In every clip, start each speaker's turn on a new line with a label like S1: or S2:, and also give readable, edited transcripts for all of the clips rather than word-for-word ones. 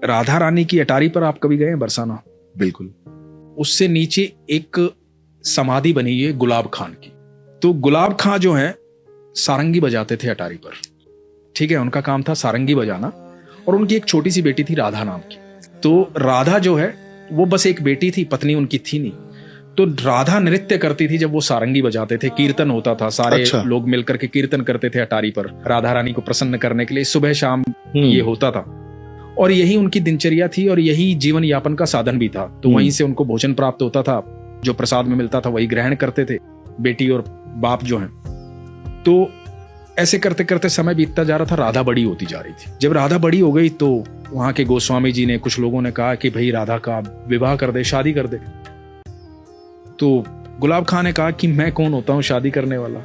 S1: राधा रानी की अटारी पर आप कभी गए हैं बरसाना?
S2: बिल्कुल।
S1: उससे नीचे एक समाधि बनी है गुलाब खान की। तो गुलाब खां जो है सारंगी बजाते थे अटारी पर, ठीक है, उनका काम था सारंगी बजाना। और उनकी एक छोटी सी बेटी थी राधा नाम की। तो राधा जो है वो बस एक बेटी थी, पत्नी उनकी थी नहीं। तो राधा नृत्य करती थी जब वो सारंगी बजाते थे, कीर्तन होता था, सारे लोग मिलकर के कीर्तन करते थे अटारी पर राधा रानी को प्रसन्न करने के लिए। सुबह शाम ये होता था और यही उनकी दिनचर्या थी और यही जीवन यापन का साधन भी था। तो वहीं से उनको भोजन प्राप्त होता था, जो प्रसाद में मिलता था वही ग्रहण करते थे बेटी और बाप जो हैं। तो ऐसे करते करते समय बीतता जा रहा था, राधा बड़ी होती जा रही थी। जब राधा बड़ी हो गई तो वहां के गोस्वामी जी ने, कुछ लोगों ने कहा कि भाई राधा का विवाह कर दे, शादी कर दे। तो गुलाब खां ने कहा कि मैं कौन होता हूँ शादी करने वाला,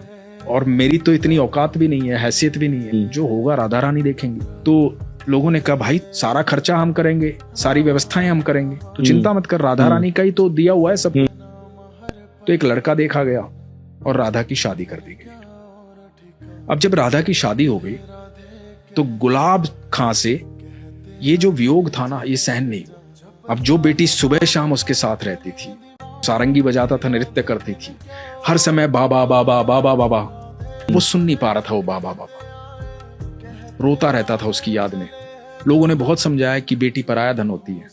S1: और मेरी तो इतनी औकात भी नहीं है, हैसियत भी नहीं है, जो होगा राधा रानी देखेंगी। तो लोगों ने कहा भाई सारा खर्चा हम करेंगे, सारी व्यवस्थाएं हम करेंगे, तो चिंता मत कर, राधा रानी का ही तो दिया हुआ है सब। तो एक लड़का देखा गया और राधा की शादी कर दी गई। अब जब राधा की शादी हो गई तो गुलाब खां से ये जो वियोग था ना, ये सहन नहीं हुआ। अब जो बेटी सुबह शाम उसके साथ रहती थी, सारंगी बजाता था, नृत्य करती थी, हर समय बाबा बाबा बाबा बाबा, वो सुन नहीं पा रहा था, वो बाबा बाबा रोता रहता था उसकी याद में। लोगों ने बहुत समझाया कि बेटी पराया धन होती है।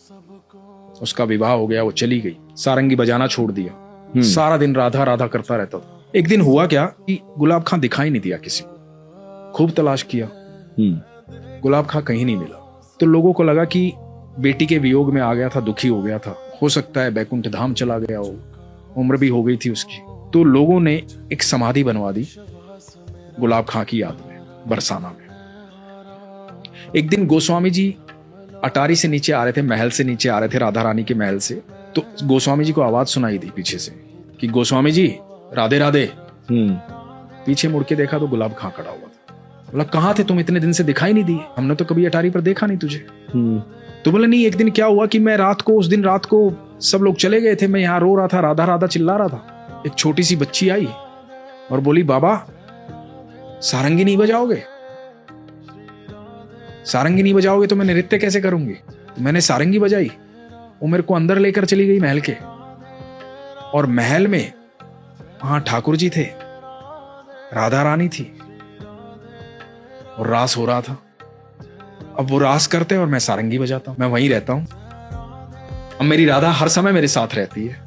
S1: उसका विवाह हो गया, वो चली गई, सारंगी बजाना छोड़ दिया, सारा दिन राधा राधा करता रहता था। एक दिन हुआ क्या कि गुलाब खां दिखाई नहीं दिया किसी को, खूब तलाश किया, गुलाब खां कहीं नहीं मिला। तो लोगों को लगा कि बेटी के वियोग में आ गया था, दुखी हो गया था, हो सकता है बैकुंठ धाम चला गया हो, उम्र भी हो गई थी उसकी। तो लोगों ने एक समाधि बनवा दी गुलाब खां की याद में बरसाना में। एक दिन गोस्वामी जी अटारी से नीचे आ रहे थे, महल से नीचे आ रहे थे, राधा रानी के महल से। तो गोस्वामी जी को आवाज सुनाई दी पीछे से कि गोस्वामी जी राधे राधे। पीछे मुड़ के देखा तो गुलाब खां खड़ा हुआ था। बोला कहाँ थे तुम, इतने दिन से दिखाई नहीं दिए, हमने तो कभी अटारी पर देखा नहीं तुझे। तो बोले नहीं, एक दिन क्या हुआ कि मैं रात को, उस दिन रात को सब लोग चले गए थे, मैं यहाँ रो रहा था, राधा राधा चिल्ला रहा था। एक छोटी सी बच्ची आई और बोली बाबा सारंगी नहीं बजाओगे, सारंगी नहीं बजाओगे तो मैं नृत्य कैसे करूंगी। तो मैंने सारंगी बजाई, वो मेरे को अंदर लेकर चली गई महल के, और महल में वहां ठाकुर जी थे, राधा रानी थी और रास हो रहा था। अब वो रास करते और मैं सारंगी बजाता हूं, मैं वहीं रहता हूं। अब मेरी राधा हर समय मेरे साथ रहती है।